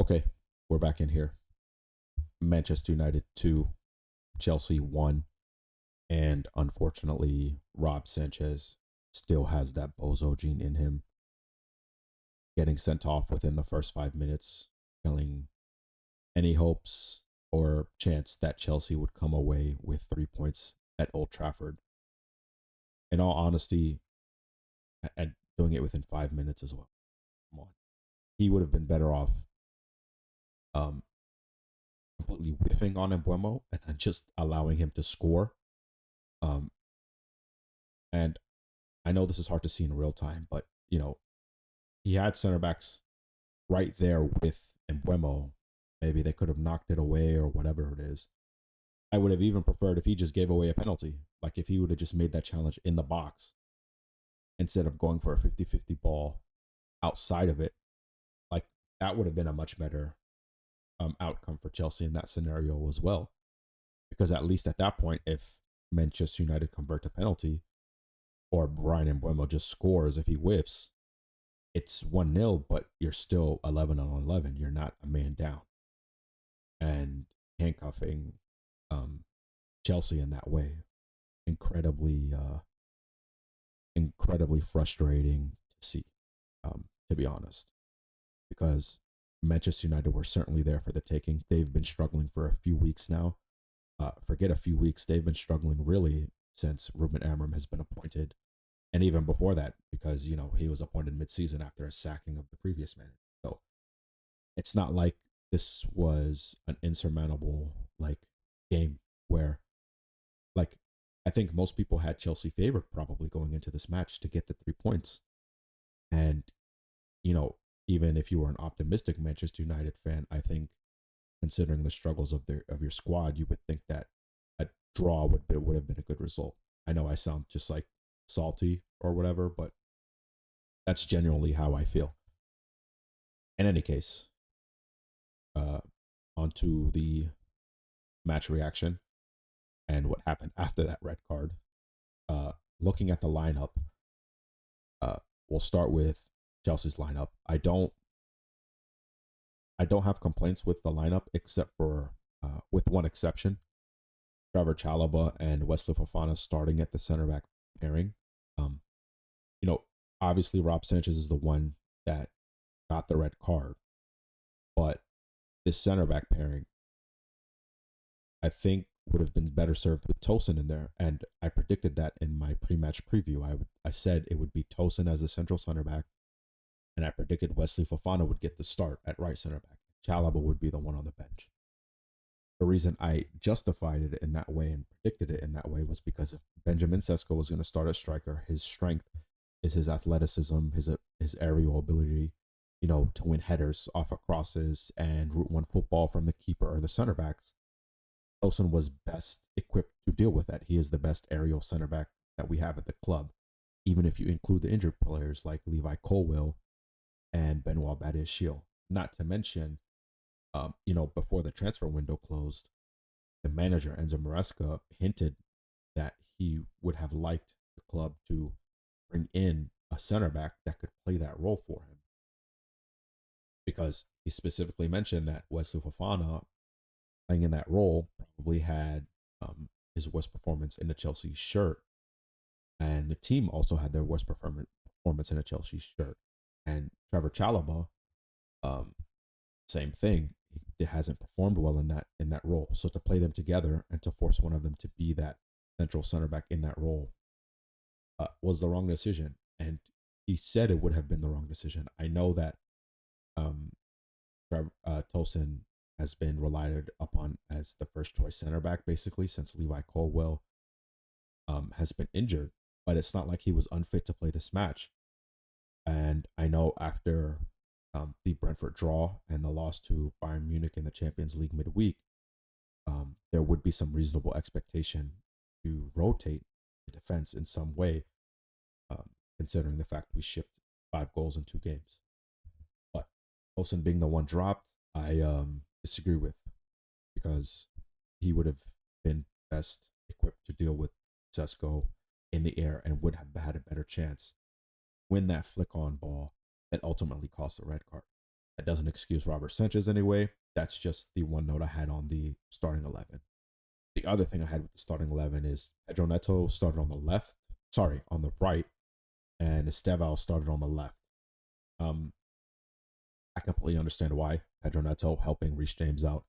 Okay, we're back in here. Manchester United 2, Chelsea 1, and unfortunately, Rob Sanchez still has that Bozo gene in him, getting sent off within the first 5 minutes, killing any hopes or chance that Chelsea would come away with 3 points at Old Trafford. In all honesty, and doing it within 5 minutes as well. Come on. He would have been better off um, completely whiffing on Embuemo and just allowing him to score. Um, and I know this is hard to see in real time, but he had center backs right there with Embuemo. Maybe they could have knocked it away or whatever it is. I would have even preferred if he just gave away a penalty. Like if he would have just made that challenge in the box instead of going for a 50-50 ball outside of it. Like that would have been a much better outcome for Chelsea in that scenario as well. Because at least at that point, if Manchester United convert a penalty or Brian Embuemo just scores if he whiffs, it's 1-0, but you're still 11 on 11. You're not a man down. And handcuffing um, Chelsea in that way, incredibly frustrating to see, to be honest, because Manchester United were certainly there for the taking. They've been struggling for a few weeks now. Forget a few weeks. They've been struggling really since Ruben Amorim has been appointed, and even before that, because he was appointed mid-season after a sacking of the previous manager. So it's not like this was an insurmountable game where like I think most people had Chelsea favored probably going into this match to get the 3 points. And you know, even if you were an optimistic Manchester United fan, I think considering the struggles of your squad, you would think that a draw would have been a good result. I know I sound just like salty or whatever, but that's genuinely how I feel. In any case, uh, onto the match reaction and what happened after that red card. Uh, Looking at the lineup, uh, we'll start with Chelsea's lineup. I don't have complaints with the lineup except for with one exception. Trevoh Chalobah and Wesley Fofana starting at the center back pairing. Um, you know, Obviously Rob Sanchez is the one that got the red card, but this center back pairing, I think, would have been better served with Tosin in there. And I predicted that in my pre-match preview. I said it would be Tosin as the central center back, and I predicted Wesley Fofana would get the start at right center back. Chalobah would be the one on the bench. The reason I justified it in that way and predicted it in that way was because if Benjamin Sesko was going to start as striker, his strength is his athleticism, his aerial ability, to win headers off of crosses and route one football from the keeper or the center backs. Tosin was best equipped to deal with that. He is the best aerial center back that we have at the club, even if you include the injured players like Levi Colwill and Benoit Badiashile. Not to mention, before the transfer window closed, the manager Enzo Maresca hinted that he would have liked the club to bring in a center back that could play that role for him, because he specifically mentioned that Wesley Fofana playing in that role probably had his worst performance in the Chelsea shirt, and the team also had their worst performance in a Chelsea shirt. And Trevoh Chalobah, um, same thing. He hasn't performed well in that role. So to play them together and to force one of them to be that central center back in that role was the wrong decision. And he said it would have been the wrong decision. I know that um, Tosin has been relied upon as the first choice center back basically since Levi Colwill has been injured, but it's not like he was unfit to play this match. And I know after the Brentford draw and the loss to Bayern Munich in the Champions League midweek, there would be some reasonable expectation to rotate the defense in some way, considering the fact we shipped 5 goals in 2 games. But Olsen being the one dropped, I disagree with, because he would have been best equipped to deal with Sesko in the air and would have had a better chance win that flick on ball that ultimately cost the red card. That doesn't excuse Robert Sanches anyway. That's just the one note I had on the starting 11. The other thing I had with the starting 11 is Pedro Neto started on the left, sorry, on the right, and Estevao started on the left. Um, I completely understand why. Pedro Neto helping Reece James out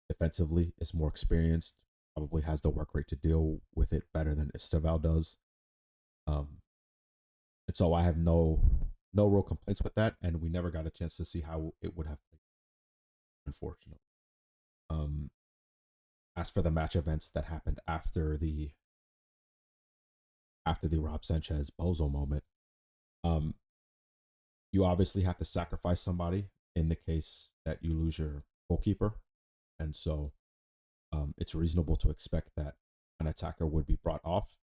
defensively is more experienced, probably has the work rate to deal with it better than Estevao does. Um, and so I have no real complaints with that, and we never got a chance to see how it would have played, unfortunately. Um, as for the match events that happened after the Rob Sanchez Bozo moment, um, you obviously have to sacrifice somebody in the case that you lose your goalkeeper, and so it's reasonable to expect that an attacker would be brought off.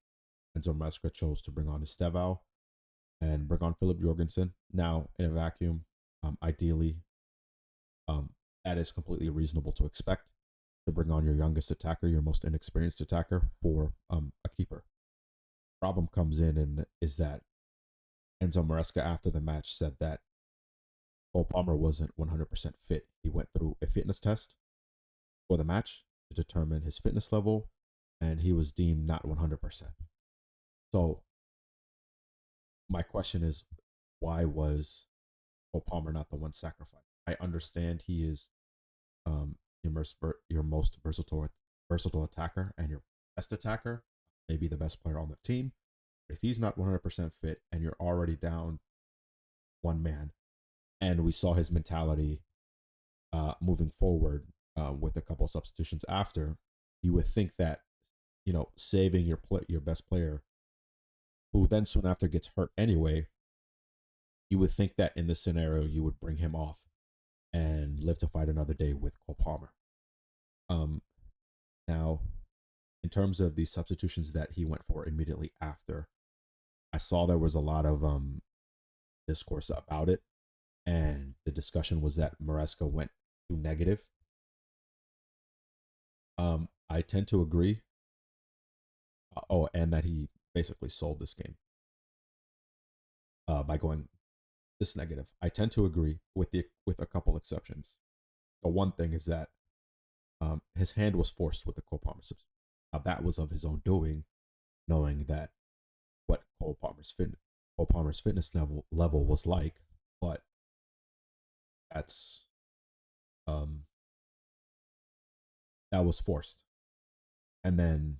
Enzo Maresca chose to bring on Estevao and bring on Philip Jorgensen. Now, in a vacuum, ideally, that is completely reasonable to expect to bring on your youngest attacker, your most inexperienced attacker for a keeper. Problem comes in and is that Enzo Maresca after the match said that Cole Palmer wasn't 100% fit. He went through a fitness test for the match to determine his fitness level, and he was deemed not 100%. So my question is, why was Cole Palmer not the one sacrificed? I understand he is your most versatile attacker and your best attacker, maybe the best player on the team. But if he's not 100% fit and you're already down one man, and we saw his mentality moving forward with a couple of substitutions after, you would think that saving your best player, who then soon after gets hurt anyway, you would think that in this scenario you would bring him off and live to fight another day with Cole Palmer. Um, Now, in terms of the substitutions that he went for immediately after, I saw there was a lot of discourse about it, and the discussion was that Maresca went too negative. I tend to agree. Oh, and that he basically sold this game by going this negative. I tend to agree with a couple exceptions. The one thing is that his hand was forced with the Cole Palmer substitution. Now that was of his own doing, knowing that what Cole Palmer's fitness level was like, but that's um that was forced. And then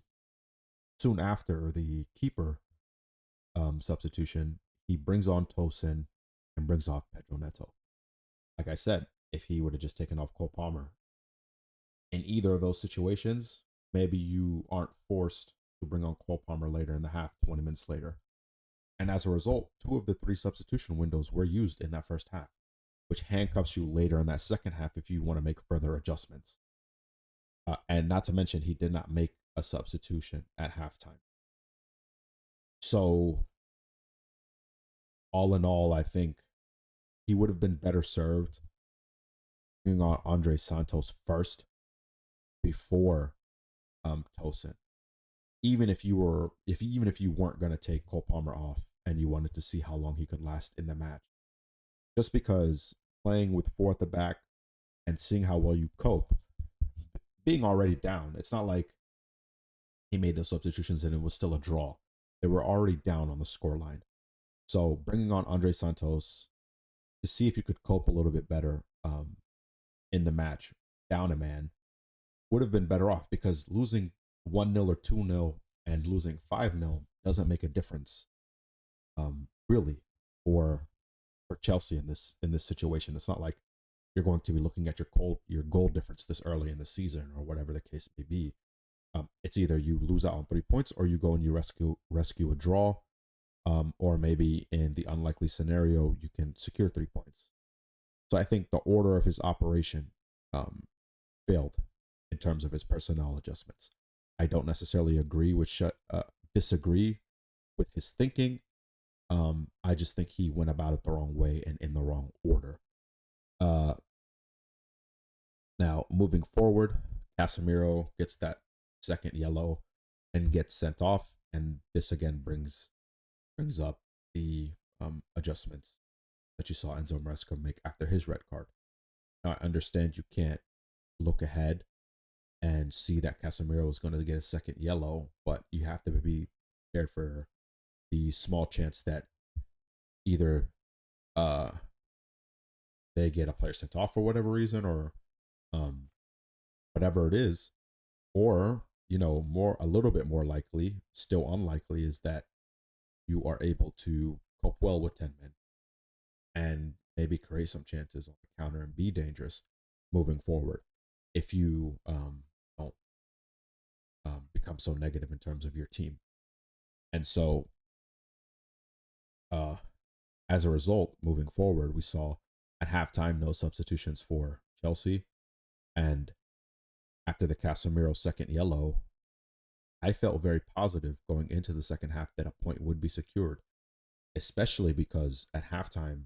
soon after the keeper substitution, he brings on Tosin and brings off Pedro Neto. Like I said, if he would have just taken off Cole Palmer in either of those situations, maybe you aren't forced to bring on Cole Palmer later in the half, 20 minutes later. And as a result, 2 of the 3 substitution windows were used in that first half, which handcuffs you later in that second half if you want to make further adjustments. And not to mention, he did not make a substitution at halftime. So, all in all, I think he would have been better served bringing on Andre Santos first before Tosin. Even if you weren't going to take Cole Palmer off and you wanted to see how long he could last in the match, just because playing with 4 at the back and seeing how well you cope, being already down, it's not like he made those substitutions and it was still a draw. They were already down on the scoreline. So bringing on Andre Santos to see if you could cope a little bit better in the match, down a man, would have been better off, because losing 1-0 or 2-0 and losing 5-0 doesn't make a difference, really, for Chelsea in this situation. It's not like you're going to be looking at your goal difference this early in the season or whatever the case may be. It's either you lose out on 3 points or you go and you rescue a draw, or maybe in the unlikely scenario you can secure 3 points. So I think the order of his operation failed in terms of his personnel adjustments. I don't necessarily disagree with his thinking. I just think he went about it the wrong way and in the wrong order. Now, moving forward, Casemiro gets that second yellow and gets sent off, and this again brings up the adjustments that you saw Enzo Maresca make after his red card. I understand you can't look ahead and see that Casemiro is going to get a second yellow, but you have to be prepared for the small chance that either uh they get a player sent off for whatever reason, or um whatever it is, or more, a little bit more likely, still unlikely, is that you are able to cope well with 10 men and maybe create some chances on the counter and be dangerous moving forward if you don't become so negative in terms of your team. And so, uh, as a result, moving forward, we saw at halftime no substitutions for Chelsea. And after the Casemiro second yellow, I felt very positive going into the second half that a point would be secured, especially because at halftime,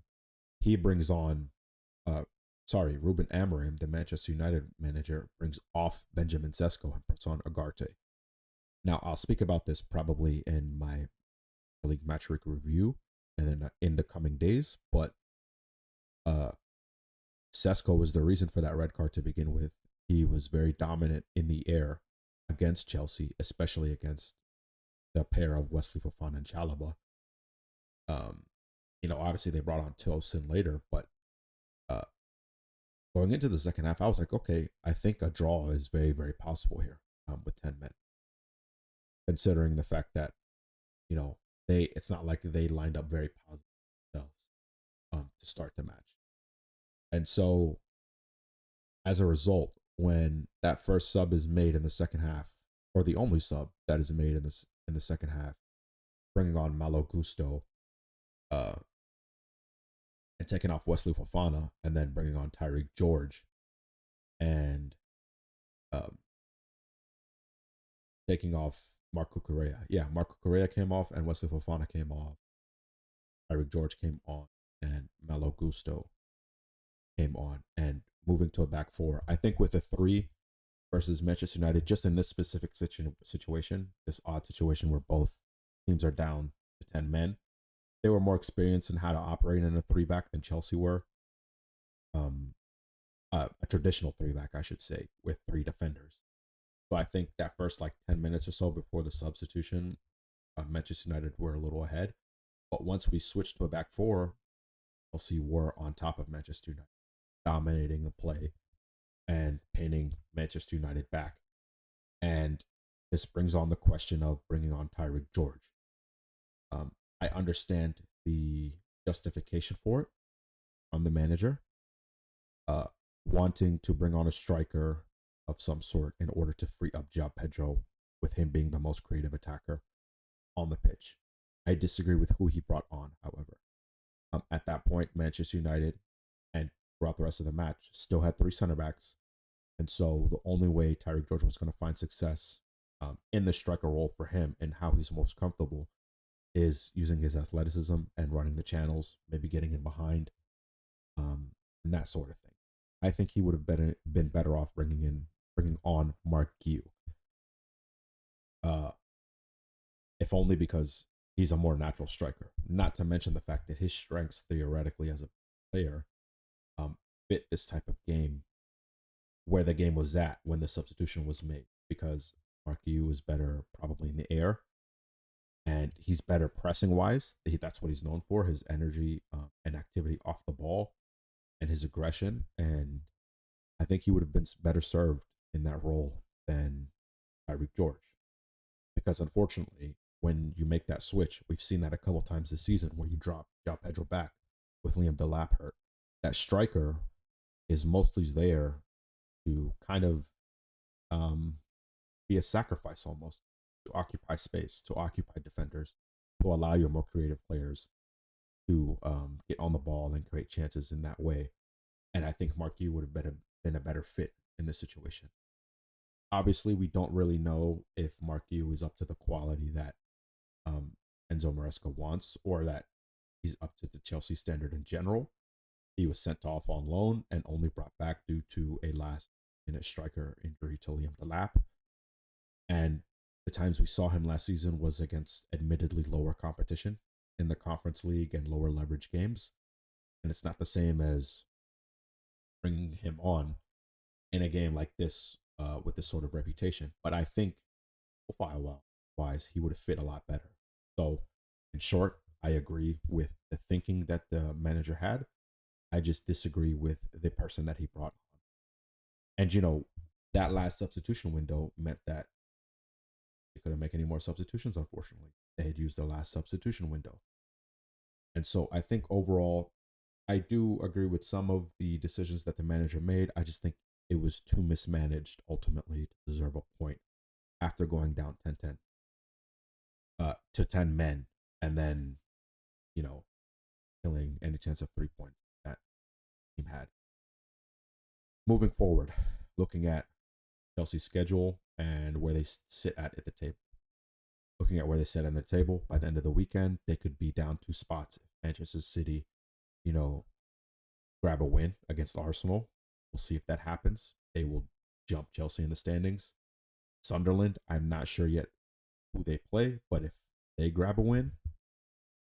he brings on, uh, Ruben Amorim, the Manchester United manager, brings off Benjamin Sesko and puts on Agarte. Now, I'll speak about this probably in my league match week review and then in the coming days, but uh, Sesko was the reason for that red card to begin with. He was very dominant in the air against Chelsea, especially against the pair of Wesley Fofana and Chalobah. Um, obviously they brought on Tosin later, but uh, going into the second half, I was like, okay, I think a draw is very, very possible here with 10 men, considering the fact that, it's not like they lined up very positive themselves to start the match. And so, as a result, when that first sub is made in the second half, or the only sub that is made in the second half, bringing on Malo Gusto, and taking off Wesley Fofana, and then bringing on Tyreek George, and um, taking off Marco Correa. Yeah, Marco Correa came off, and Wesley Fofana came off. Tyreek George came on, and Malo Gusto came on, and moving to a back four. I think with a three versus Manchester United, just in this specific situation, this odd situation where both teams are down to 10 men, they were more experienced in how to operate in a three back than Chelsea were. A traditional three back, I should say, with three defenders. So I think that first 10 minutes or so before the substitution, Manchester United were a little ahead. But once we switched to a back four, Chelsea were on top of Manchester United, dominating the play and pinning Manchester United back. And this brings on the question of bringing on Tyreek George. I understand the justification for it from the manager, wanting to bring on a striker of some sort in order to free up João Pedro, with him being the most creative attacker on the pitch. I disagree with who he brought on, however. At that point, Manchester United, and throughout the rest of the match, still had three center backs. And so the only way Tyreek George was going to find success in the striker role for him and how he's most comfortable is using his athleticism and running the channels, maybe getting in behind, and that sort of thing. I think he would have been better off bringing on Mark Guiu, if only because he's a more natural striker. Not to mention the fact that his strengths theoretically as a player fit this type of game, where the game was at when the substitution was made, because Mark Guiu is better probably in the air, and he's better pressing wise. That's what he's known for: his energy and activity off the ball, and his aggression. And I think he would have been better served in that role than Tyreek George, because unfortunately, when you make that switch, we've seen that a couple times this season where you drop João Pedro back with Liam Delap hurt. That striker is mostly there to kind of be a sacrifice almost, to occupy space, to occupy defenders, to allow your more creative players to get on the ball and create chances in that way. And I think Mark Guiu would have been a better fit in this situation. Obviously, we don't really know if Mark Guiu is up to the quality that Enzo Maresca wants, or that he's up to the Chelsea standard in general. He was sent off on loan and only brought back due to a last-minute striker injury to Liam Delap. And the times we saw him last season was against admittedly lower competition in the Conference League and lower leverage games. And it's not the same as bringing him on in a game like this with this sort of reputation. But I think profile wise, he would have fit a lot better. So, in short, I agree with the thinking that the manager had. I just disagree with the person that he brought on. And that last substitution window meant that they couldn't make any more substitutions, unfortunately. They had used the last substitution window. And so I think overall, I do agree with some of the decisions that the manager made. I just think it was too mismanaged ultimately to deserve a point after going down 10-10 to 10 men and then, killing any chance of 3 points that team had. Moving forward, looking at Chelsea's schedule and where they sit at the table. Looking at where they sit on the table, by the end of the weekend, they could be down 2 spots if Manchester City, grab a win against Arsenal. We'll see if that happens. They will jump Chelsea in the standings. Sunderland, I'm not sure yet who they play, but if they grab a win,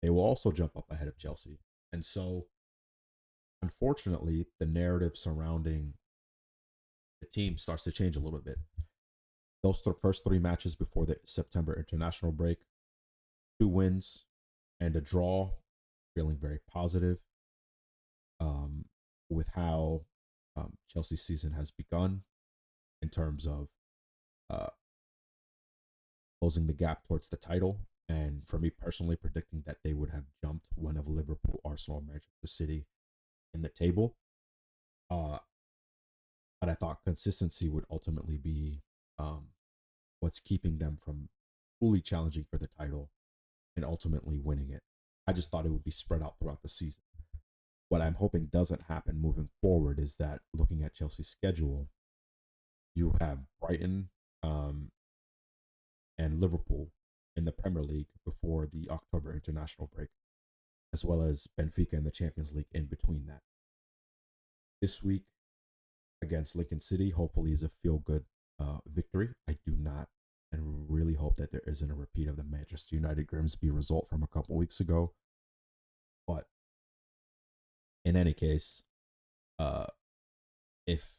they will also jump up ahead of Chelsea. And so, unfortunately, the narrative surrounding the team starts to change a little bit. Those first 3 matches before the September international break, 2 wins and a draw, feeling very positive with how Chelsea's season has begun in terms of closing the gap towards the title. And for me personally, predicting that they would have jumped one of Liverpool, Arsenal, Manchester City in the table. But I thought consistency would ultimately be what's keeping them from fully challenging for the title and ultimately winning it. I just thought it would be spread out throughout the season. What I'm hoping doesn't happen moving forward is that looking at Chelsea's schedule, you have Brighton and Liverpool in the Premier League before the October international break, as well as Benfica in the Champions League in between that. This week against Lincoln City, hopefully, is a feel-good victory. I do not and really hope that there isn't a repeat of the Manchester United Grimsby result from a couple weeks ago. But in any case, if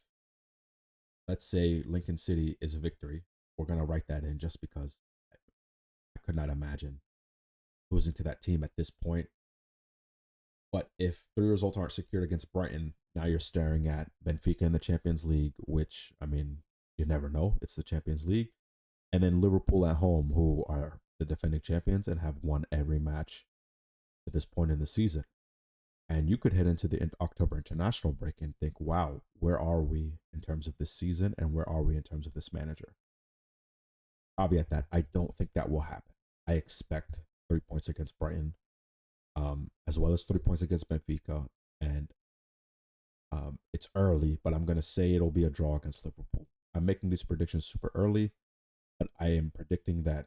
let's say Lincoln City is a victory, we're going to write that in just because I could not imagine losing to that team at this point. But if 3 results aren't secured against Brighton, now you're staring at Benfica in the Champions League, which, I mean, you never know. It's the Champions League. And then Liverpool at home, who are the defending champions and have won every match at this point in the season. And you could head into the October international break and think, wow, where are we in terms of this season and where are we in terms of this manager? Caveat that I don't think that will happen. I expect 3 points against Brighton, as well as 3 points against Benfica. And it's early, but I'm going to say it'll be a draw against Liverpool. I'm making these predictions super early, but I am predicting that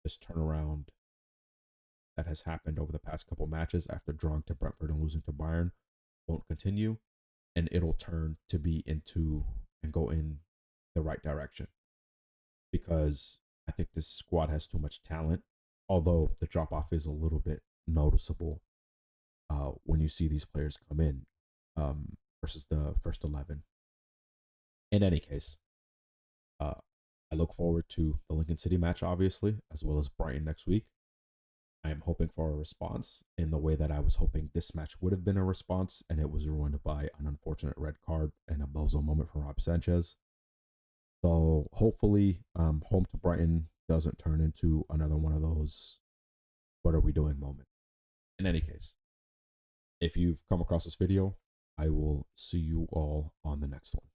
this turnaround that has happened over the past couple matches after drawing to Brentford and losing to Bayern won't continue, and it'll turn to be into and go in the right direction. Because I think this squad has too much talent, although the drop-off is a little bit noticeable when you see these players come in versus the first 11. In any case, I look forward to the Lincoln City match, obviously, as well as Brighton next week. I am hoping for a response in the way that I was hoping this match would have been a response, and it was ruined by an unfortunate red card and a Bozo moment from Robert Sanches. So hopefully, home to Brighton doesn't turn into another one of those "what are we doing" moment. In any case, if you've come across this video, I will see you all on the next one.